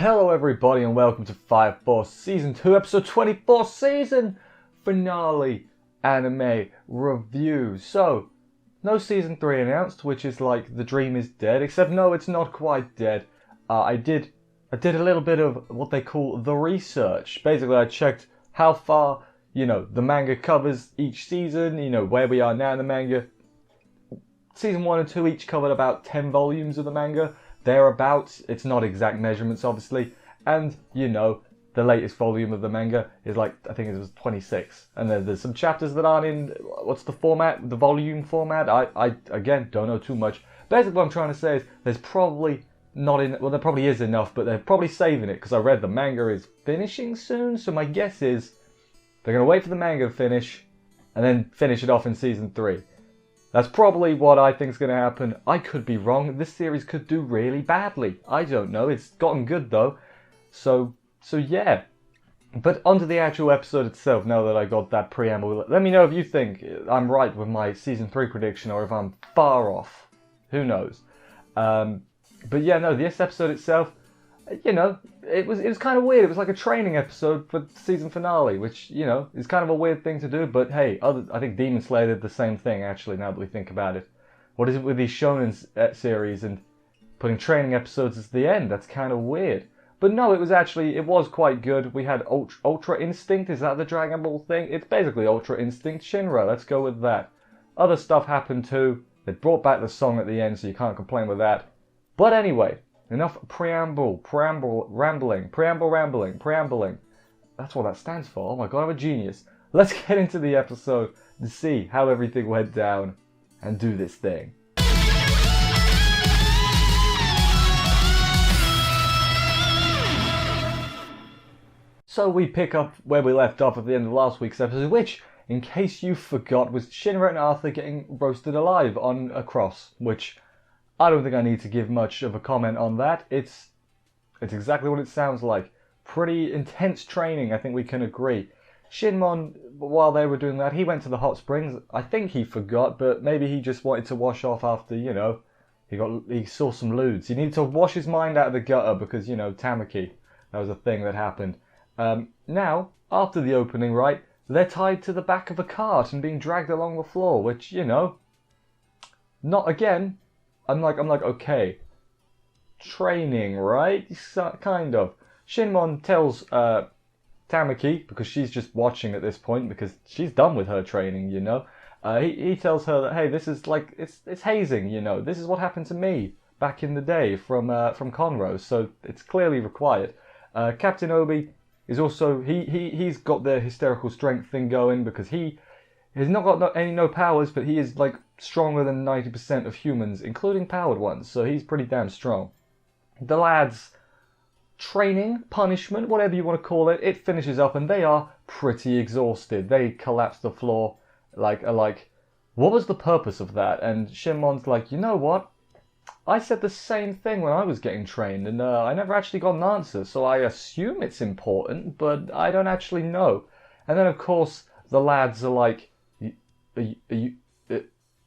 Hello everybody and welcome to Fire Force Season 2 Episode 24 Season Finale Anime Review. So, no Season 3 announced, which is like the dream is dead, except no, it's not quite dead. I did a little bit of what they call the research. Basically, I checked how far, the manga covers each season, where we are now in the manga. Season 1 and 2 each covered about 10 volumes of the manga. Thereabouts. It's not exact measurements, obviously. And, the latest volume of the manga is I think it was 26. And then there's some chapters that aren't in, what's the format? The volume format? I again, don't know too much. Basically what I'm trying to say is, there's probably not in, well there probably is enough, but they're probably saving it, because I read the manga is finishing soon, so my guess is, they're going to wait for the manga to finish, and then finish it off in Season 3. That's probably what I think is going to happen. I could be wrong. This series could do really badly. I don't know. It's gotten good though. So yeah. But onto the actual episode itself, now that I got that preamble. Let me know if you think I'm right with my Season 3 prediction or if I'm far off. Who knows? But yeah, no, this episode itself, it was kind of weird. It was like a training episode for the season finale, which, is kind of a weird thing to do. But hey, I think Demon Slayer did the same thing, actually, now that we think about it. What is it with these shonen series and putting training episodes as the end? That's kind of weird. But no, it was quite good. We had Ultra Instinct. Is that the Dragon Ball thing? It's basically Ultra Instinct Shinra. Let's go with that. Other stuff happened too. They brought back the song at the end, so you can't complain with that. But anyway, enough rambling. That's what that stands for. Oh my god, I'm a genius. Let's get into the episode to see how everything went down and do this thing. So we pick up where we left off at the end of last week's episode, which, in case you forgot, was Shinra and Arthur getting roasted alive on a cross, which I don't think I need to give much of a comment on that. It's exactly what it sounds like. Pretty intense training, I think we can agree. Shinmon, while they were doing that, he went to the hot springs. I think he forgot, but maybe he just wanted to wash off after, he saw some lewds. He needed to wash his mind out of the gutter because, Tamaki. That was a thing that happened. Now, after the opening, right, they're tied to the back of a cart and being dragged along the floor, which, not again. I'm like, okay, training, right? Kind of. Shinmon tells Tamaki, because she's just watching at this point, because she's done with her training, he tells her that, hey, this is like, it's hazing, this is what happened to me back in the day from Conroe, so it's clearly required. Captain Obi is also, he's got the hysterical strength thing going, because he has not got no powers, but he is like stronger than 90% of humans, including powered ones, so he's pretty damn strong. The lads' training, punishment, whatever you want to call it, it finishes up and they are pretty exhausted. They collapse the floor, like, what was the purpose of that? And Shinmon's like, you know what? I said the same thing when I was getting trained, and I never actually got an answer, so I assume it's important, but I don't actually know. And then, of course, the lads are like,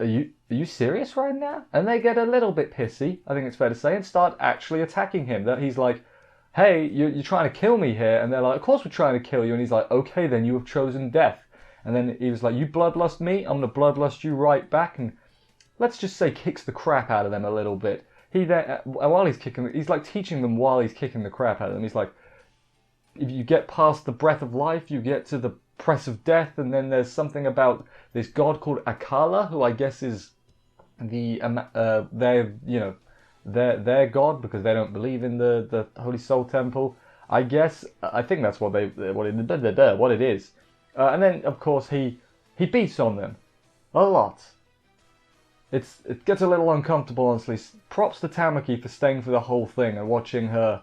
Are you serious right now? And they get a little bit pissy, I think it's fair to say, and start actually attacking him. That he's like, hey, you're trying to kill me here. And they're like, of course we're trying to kill you. And he's like, okay, then you have chosen death. And then he was like, you bloodlust me, I'm going to bloodlust you right back. And let's just say kicks the crap out of them a little bit. While he's kicking, he's like teaching them while he's kicking the crap out of them. He's like, if you get past the breath of life, you get to the press of death, and then there's something about this god called Akala, who I guess is their god, because they don't believe in the Holy Soul Temple. I think that's what it is. And then of course he beats on them a lot. It gets a little uncomfortable, honestly. Props to Tamaki for staying for the whole thing and watching her.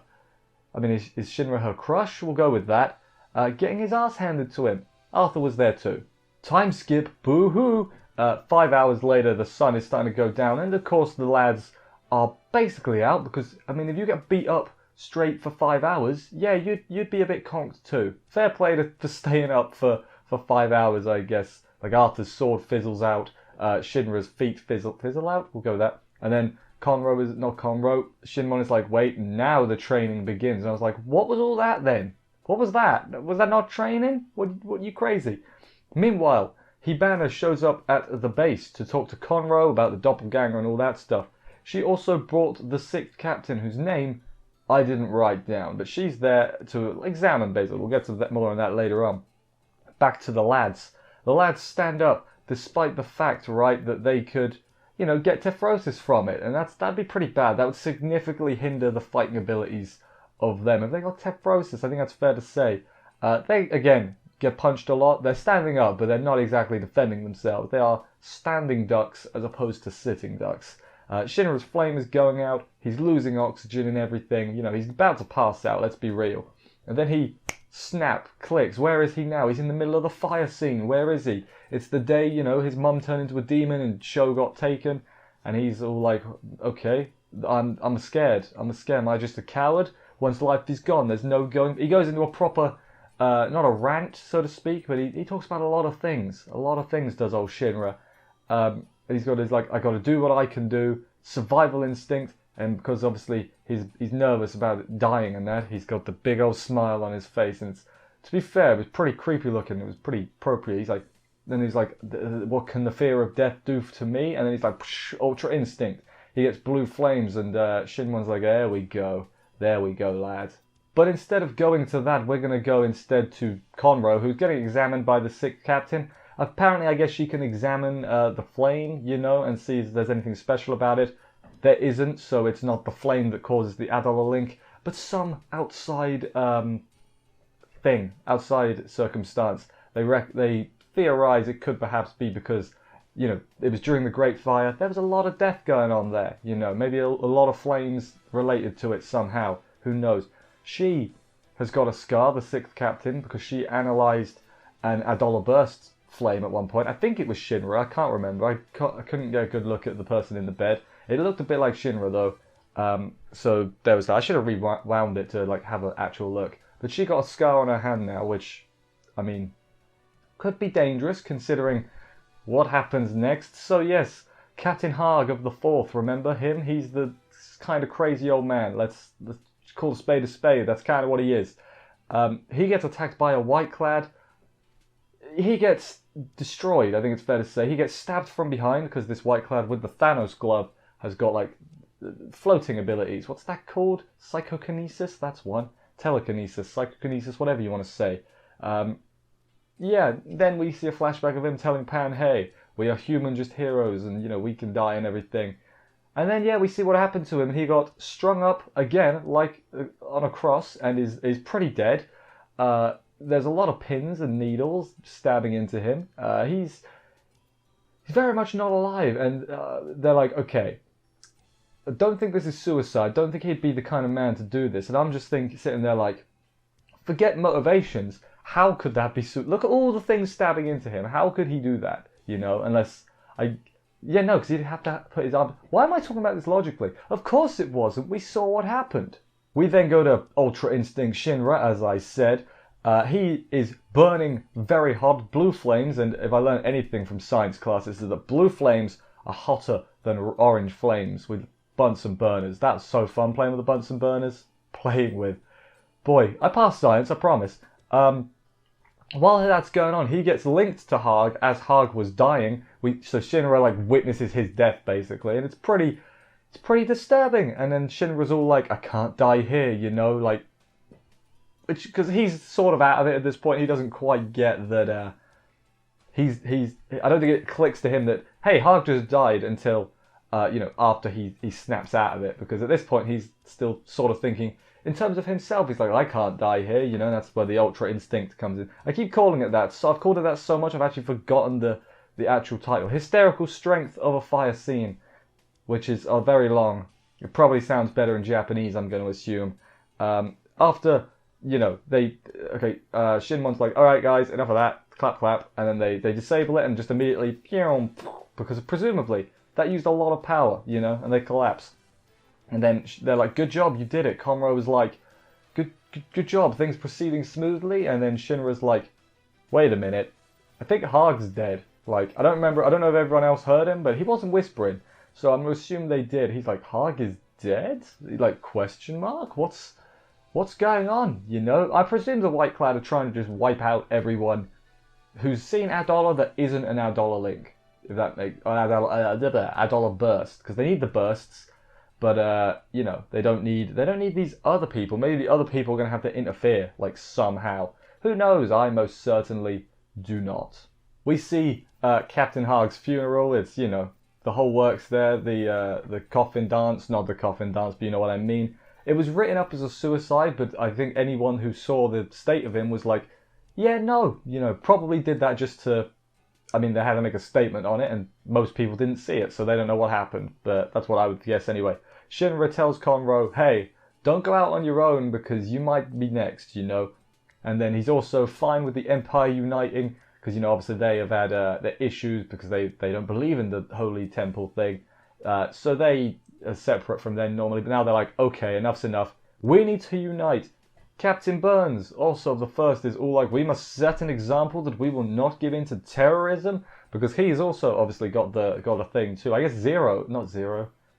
I mean, is Shinra her crush? We'll go with that. Getting his ass handed to him. Arthur was there too. Time skip, boo-hoo! 5 hours later, the sun is starting to go down, and of course the lads are basically out, because, I mean, if you get beat up straight for 5 hours, yeah, you'd be a bit conked too. Fair play to staying up for 5 hours, I guess. Like, Arthur's sword fizzles out, Shinra's feet fizzle out, we'll go with that. And then Conroe is not Conroe. Shinmon is like, wait, now the training begins. And I was like, what was all that then? What was that? Was that not training? What, you crazy? Meanwhile, Hibana shows up at the base to talk to Conroe about the doppelganger and all that stuff. She also brought the 6th captain, whose name I didn't write down, but she's there to examine, basically. We'll get to that more on that later on. Back to the lads. The lads stand up, despite the fact, right, that they could, you know, get Tefrosis from it, and that'd be pretty bad. That would significantly hinder the fighting abilities of them. If they got Tefrosis, I think that's fair to say. They, again, get punched a lot. They're standing up, but they're not exactly defending themselves. They are standing ducks as opposed to sitting ducks. Shinra's flame is going out. He's losing oxygen and everything. You know, he's about to pass out, let's be real. And then he, snap, clicks. Where is he now? He's in the middle of the fire scene. Where is he? It's the day, you know, his mum turned into a demon and Sho got taken. And he's all like, okay, I'm scared. I'm scared. Am I just a coward? Once life is gone, there's no going. He goes into a proper, not a rant, so to speak, but he talks about a lot of things. A lot of things does old Shinra. He's got his, like, I got to do what I can do, survival instinct, and because obviously he's nervous about it dying and that, he's got the big old smile on his face, and it's, to be fair, it was pretty creepy looking. It was pretty appropriate. He's like, what can the fear of death do to me? And then he's like, ultra instinct. He gets blue flames, and Shinmon's like, there we go, lads. But instead of going to that, we're going to go instead to Conroe, who's getting examined by the 6th captain. Apparently, I guess she can examine the flame, you know, and see if there's anything special about it. There isn't, so it's not the flame that causes the Adala link, but some outside outside circumstance. They theorize it could perhaps be because, you know, it was during the Great Fire. There was a lot of death going on there, you know, maybe a lot of flames related to it somehow. Who knows? She has got a scar, the 6th captain, because she analysed an Adola Burst flame at one point. I think it was Shinra, I can't remember. I couldn't get a good look at the person in the bed. It looked a bit like Shinra though, so there was that. I should have rewound it to like have an actual look. But she got a scar on her hand now, which, I mean, could be dangerous considering what happens next. So yes, Captain Hogg of the 4th, remember him? He's the kind of crazy old man. Let's call a spade a spade. That's kind of what he is. He gets attacked by a white clad. He gets destroyed, I think it's fair to say. He gets stabbed from behind because this white clad with the Thanos glove has got like floating abilities. What's that called? Psychokinesis? That's one. Telekinesis, psychokinesis, whatever you want to say. Yeah, then we see a flashback of him telling Pan, hey, we are human, just heroes, and, you know, we can die and everything. And then, yeah, we see what happened to him, and he got strung up again, like on a cross, and is pretty dead. There's a lot of pins and needles stabbing into him. He's very much not alive, and they're like, okay, I don't think this is suicide. Don't think he'd be the kind of man to do this. And I'm just sitting there like, forget motivations. How could that be Look at all the things stabbing into him. How could he do that? You know, unless because he'd have to put his arm. Why am I talking about this logically? Of course it wasn't. We saw what happened. We then go to Ultra Instinct Shinra, as I said. He is burning very hot blue flames, and if I learned anything from science classes, is that blue flames are hotter than orange flames with Bunsen burners. That's so fun playing with the Bunsen burners. Boy, I passed science, I promise. While that's going on, he gets linked to Hogg as Hogg was dying. So Shinra like witnesses his death basically, and it's pretty disturbing. And then Shinra's all like, I can't die here, you know, like, because he's sort of out of it at this point. He doesn't quite get that. I don't think it clicks to him that, hey, Hogg just died until after he snaps out of it, because at this point he's still sort of thinking in terms of himself. He's like, I can't die here, you know. And that's where the Ultra Instinct comes in. I keep calling it that, so I've called it that so much I've actually forgotten the actual title. Hysterical Strength of a Fire Scene, which is very long. It probably sounds better in Japanese, I'm going to assume. After, Shinmon's like, all right guys, enough of that, clap clap, and then they disable it and just immediately, because presumably that used a lot of power, you know, and they collapse. And then they're like, good job, you did it. Conroe was like, good job, things proceeding smoothly. And then Shinra's like, wait a minute, I think Hogg's dead. Like, I don't know if everyone else heard him, but he wasn't whispering. So I'm gonna assume they did. He's like, Hogg is dead? Like, question mark? What's going on? You know, I presume the White Cloud are trying to just wipe out everyone who's seen Adola that isn't an Adola link. If that makes Adola burst, because they need the bursts, but you know, they don't need these other people. Maybe the other people are gonna have to interfere like somehow. Who knows? I most certainly do not. We see Captain Hogg's funeral. It's, you know, the whole works there. The coffin dance, not the coffin dance, but you know what I mean. It was written up as a suicide, but I think anyone who saw the state of him was like, yeah, no, you know, probably did that just to, I mean, they had to make a statement on it, and most people didn't see it, so they don't know what happened, but that's what I would guess anyway. Shinra tells Conroe, hey, don't go out on your own because you might be next, you know. And then he's also fine with the Empire uniting, because, you know, obviously they have had their issues because they don't believe in the Holy Temple thing. So they are separate from them normally, but now they're like, okay, enough's enough. We need to unite. Captain Burns, also the first, is all like, we must set an example that we will not give in to terrorism, because he's also obviously got a thing too. I guess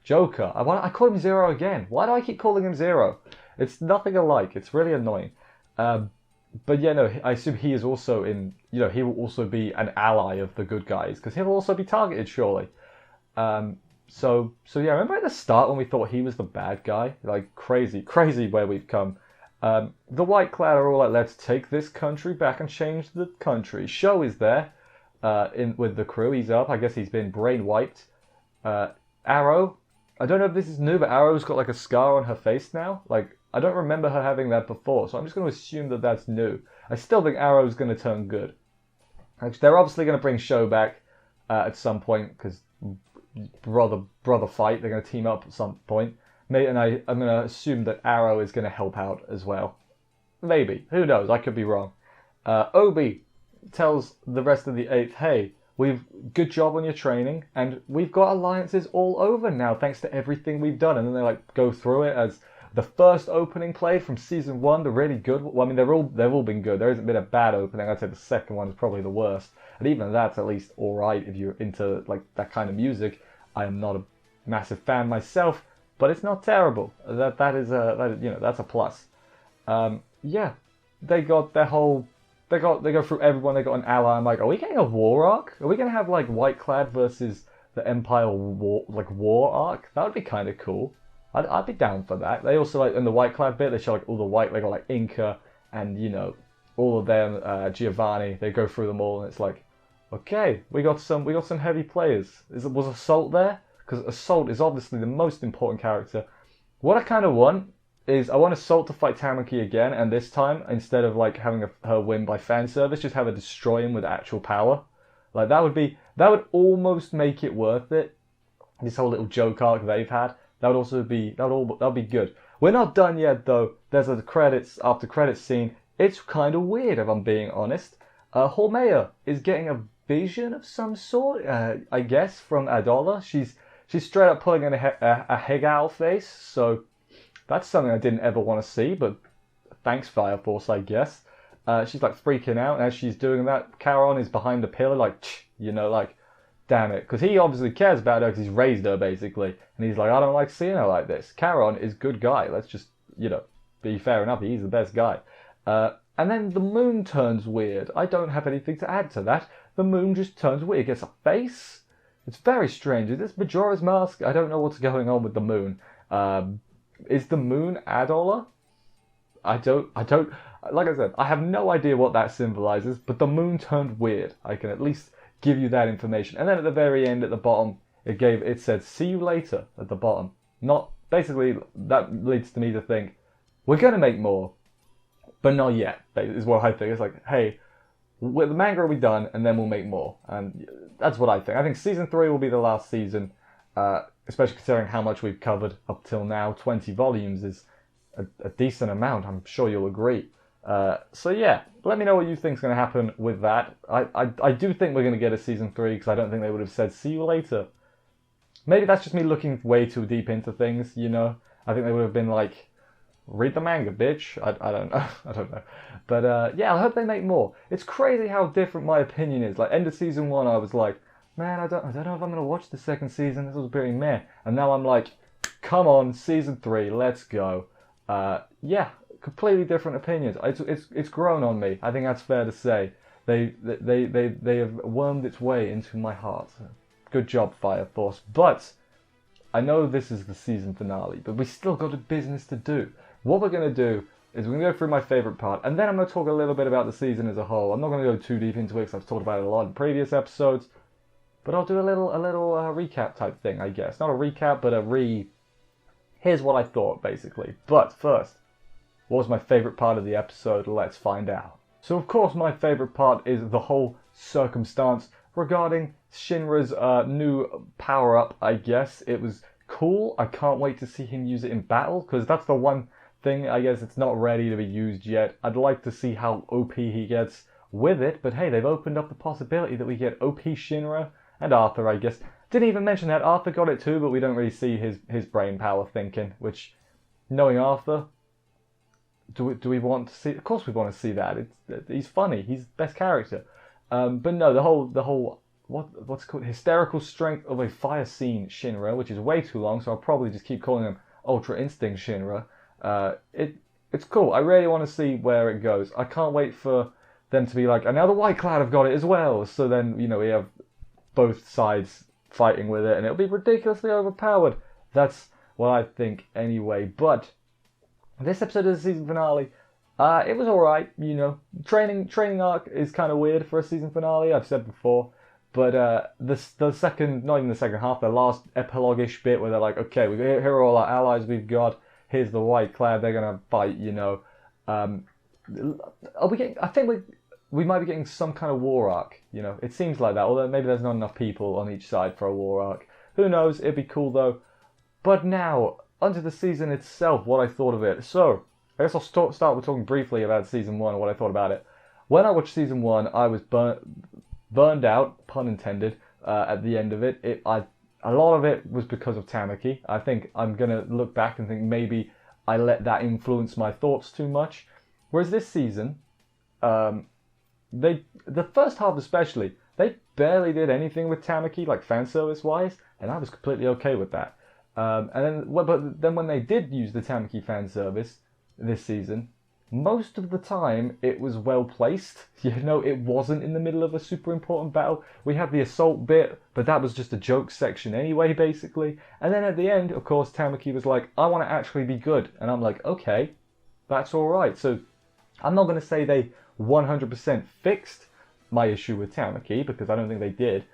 Joker. I call him Zero again. Why do I keep calling him Zero? It's nothing alike. It's really annoying. But yeah, no, I assume he is also in, you know, he will also be an ally of the good guys, because he'll also be targeted, surely. So yeah, remember at the start when we thought he was the bad guy? Like, crazy where we've come. The White Cloud are all like, let's take this country back and change the country. Sho is there, with the crew. He's up. I guess he's been brain wiped. Arrow, I don't know if this is new, but Arrow's got like a scar on her face now. Like, I don't remember her having that before, so I'm just going to assume that that's new. I still think Arrow's going to turn good. They're obviously going to bring Sho back at some point, because brother fight. They're going to team up at some point. And I'm going to assume that Arrow is going to help out as well. Maybe. Who knows? I could be wrong. Obi tells the rest of the 8th, hey, good job on your training, and we've got alliances all over now thanks to everything we've done. And then they like go through it as the first opening play from season 1, the really good. Well, I mean, they've all been good. There hasn't been a bad opening. I'd say the second one is probably the worst, and even that's at least all right if you're into like that kind of music. I am not a massive fan myself, but it's not terrible. That's a plus. Yeah, they got their whole. They go through everyone. They got an ally. I'm like, are we getting a war arc? Are we gonna have like White Cloud versus the Empire war arc? That would be kind of cool. I'd be down for that. They also, like, in the White Cloud bit, they show like all the white. They got like Inca and, you know, all of them. Giovanni. They go through them all, and it's like, okay, we got some heavy players. Was Assault there? Because Assault is obviously the most important character. What I kind of want is I want Assault to fight Tamaki again, and this time instead of like having her win by fan service, just have her destroy him with actual power. Like that would almost make it worth it. This whole little joke arc they've had. That would be good. We're not done yet though. There's a after credits scene. It's kind of weird if I'm being honest. Hormea is getting a vision of some sort, I guess, from Adola. She's straight up pulling in a Hegao face, so that's something I didn't ever want to see, but thanks Fire Force, I guess. She's like freaking out, and as she's doing that, Charon is behind a pillar, like, you know, like, damn it. Because he obviously cares about her because he's raised her, basically. And he's like, I don't like seeing her like this. Charon is good guy. Let's just, you know, be fair enough. He's the best guy. And then the moon turns weird. I don't have anything to add to that. The moon just turns weird. It gets a face. It's very strange. Is this Majora's Mask? I don't know what's going on with the moon. Is the moon Adola? I don't, like I said, I have no idea what that symbolizes, but the moon turned weird. I can at least give you that information. And then at the very end, at the bottom, it said, see you later, at the bottom. Basically, that leads to me to think, we're going to make more, but not yet, is what I think. It's like, hey, with the manga will be done, and then we'll make more. And that's what I think. I think Season 3 will be the last season, especially considering how much we've covered up till now. 20 volumes is a decent amount, I'm sure you'll agree. So yeah, let me know what you think's going to happen with that. I do think we're going to get a Season 3, because I don't think they would have said, see you later. Maybe that's just me looking way too deep into things, you know? I think they would have been like, read the manga, bitch. I don't know. I don't know. But yeah, I hope they make more. It's crazy how different my opinion is. Like, end of Season 1, I was like, man, I don't know if I'm gonna watch the second season. This was pretty meh. And now I'm like, come on, season 3, let's go. Yeah, completely different opinions. It's grown on me. I think that's fair to say. They have wormed its way into my heart. Good job, Fire Force. But I know this is the season finale, but we still got a business to do. What we're gonna do is we're gonna go through my favorite part, and then I'm gonna talk a little bit about the season as a whole. I'm not gonna go too deep into it because I've talked about it a lot in previous episodes, but I'll do a little recap type thing, I guess. Not a recap, but here's what I thought, basically. But first, what was my favorite part of the episode? Let's find out. So, of course, my favorite part is the whole circumstance regarding Shinra's new power-up, I guess. It was cool. I can't wait to see him use it in battle, because that's the one thing, I guess, it's not ready to be used yet. I'd like to see how OP he gets with it, but hey, they've opened up the possibility that we get OP Shinra and Arthur, I guess. Didn't even mention that Arthur got it too, but we don't really see his brain power thinking, which, knowing Arthur, do we want to see? Of course we want to see that. He's funny. He's the best character. But no, the whole what's it called, hysterical strength of a fire scene Shinra, which is way too long, so I'll probably just keep calling him Ultra Instinct Shinra. It's cool. I really want to see where it goes. I can't wait for them to be like, and now the White Cloud have got it as well. So then, we have both sides fighting with it, and it'll be ridiculously overpowered. That's what I think anyway. But this episode of the season finale, it was alright, Training arc is kind of weird for a season finale, I've said before. But the second, not even the second half, the last epilogue-ish bit where they're like, okay, here are all our allies we've got. Here's the White Cloud. They're gonna fight. Are we getting? I think we might be getting some kind of war arc. It seems like that. Although maybe there's not enough people on each side for a war arc. Who knows? It'd be cool though. But now onto the season itself. What I thought of it. So I guess I'll start with talking briefly about season 1 and what I thought about it. When I watched season 1, I was burned out, pun intended, at the end of it. A lot of it was because of Tamaki. I think I'm going to look back and think maybe I let that influence my thoughts too much. Whereas this season, the first half especially, they barely did anything with Tamaki, like fan service wise, and I was completely okay with that. But then when they did use the Tamaki fan service this season, most of the time it was well placed. It wasn't in the middle of a super important battle. We had the assault bit, but that was just a joke section anyway, basically. And then at the end, of course, Tamaki was like, I want to actually be good. And I'm like, okay, that's alright. So I'm not going to say they 100% fixed my issue with Tamaki, because I don't think they did,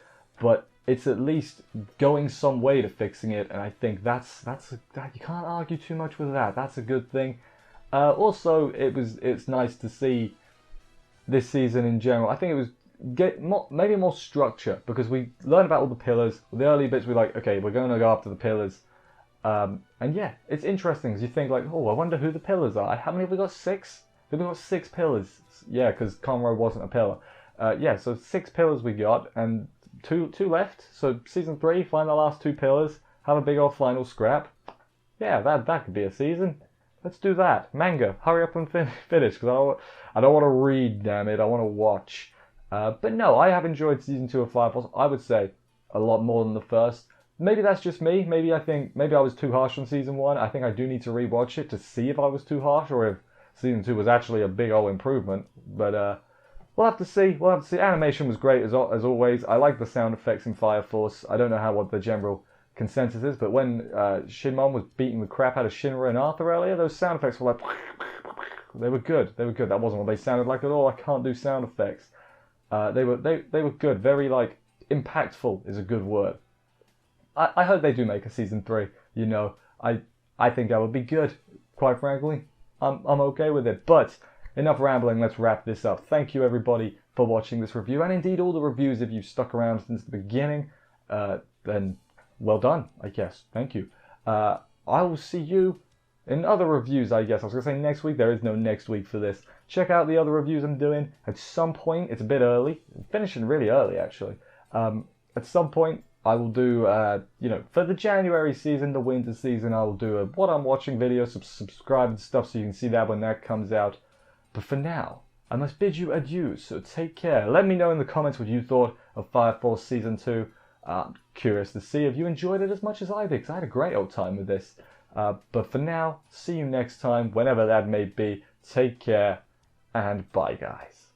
but it's at least going some way to fixing it, and I think that's you can't argue too much with that. That's a good thing. Also, it's nice to see this season in general. I think it was maybe more structure, because we learned about all the pillars. The early bits we're like, okay, we're going to go after the pillars. And yeah, it's interesting because you think like, oh, I wonder who the pillars are. How many have we got? 6? We've got 6 pillars. Yeah, because Conroe wasn't a pillar. Yeah, so 6 pillars we got, and two left. So season 3, find the last 2 pillars, have a big old final scrap. Yeah, that could be a season. Let's do that. Manga, hurry up and finish, because I don't want to read, damn it. I want to watch. But no, I have enjoyed season 2 of Fire Force. I would say a lot more than the first. Maybe that's just me. Maybe I was too harsh on season 1. I think I do need to rewatch it to see if I was too harsh or if season 2 was actually a big old improvement. But we'll have to see. Animation was great as always. I like the sound effects in Fire Force. I don't know what the general consensus is, but when Shinmon was beating the crap out of Shinra and Arthur earlier, those sound effects were like, they were good. That wasn't what they sounded like at all. I can't do sound effects. They were good. Very impactful is a good word. I hope they do make a season 3. I think that would be good. Quite frankly, I'm okay with it. But enough rambling. Let's wrap this up. Thank you everybody for watching this review, and indeed all the reviews. If you've stuck around since the beginning, then well done, I guess. Thank you. I will see you in other reviews, I guess. I was going to say next week. There is no next week for this. Check out the other reviews I'm doing. At some point, it's a bit early. I'm finishing really early, actually. At some point, I will do, for the January season, the winter season, I will do a what I'm watching video, subscribe and stuff, so you can see that when that comes out. But for now, I must bid you adieu, so take care. Let me know in the comments what you thought of Fire Force Season 2. Curious to see if you enjoyed it as much as I did, because I had a great old time with this. But for now, see you next time, whenever that may be. Take care, and bye, guys.